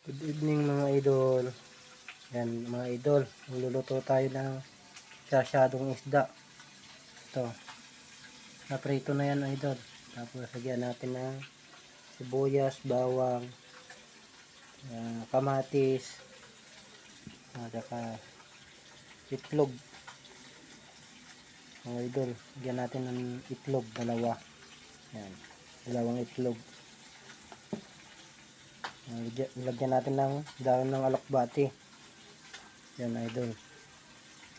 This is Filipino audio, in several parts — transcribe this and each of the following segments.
Good evening mga idol. Yan mga idol, magluluto tayo ng sasyadong isda. Ito, naprito na yan idol. Tapos lagyan natin ng sibuyas, bawang, kamatis, at saka itlog. Mga idol, lagyan natin ng itlog, dalawa. Yan, dalawang itlog. Lagyan natin ng dahon ng alokbati. Yan idol,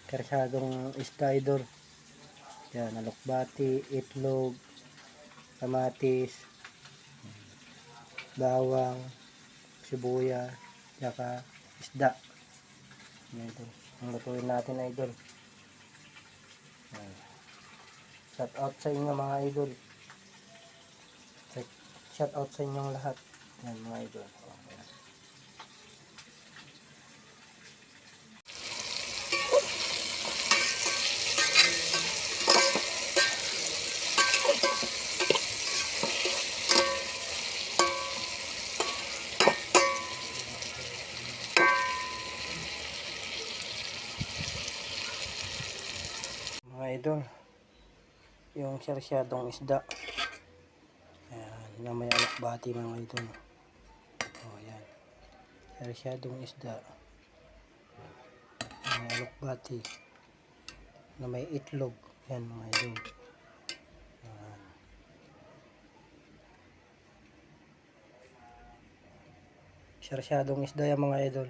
karsadong isda idol. Yan, alokbati, itlog, kamatis, bawang, sibuyas, saka isda. Yan idol, ang lutuin natin idol. Yan. Shout out sa inyo mga idol. Shout out sa inyong lahat. Yan mga idol. Yan. Mga idol, yung sarsyadong isda. Ayan, na may alokbati mga idol. O yan, sarsyadong isda na may alokbati, na may itlog. Yan mga idol. Ayan. Sarsyadong isda yan mga idol.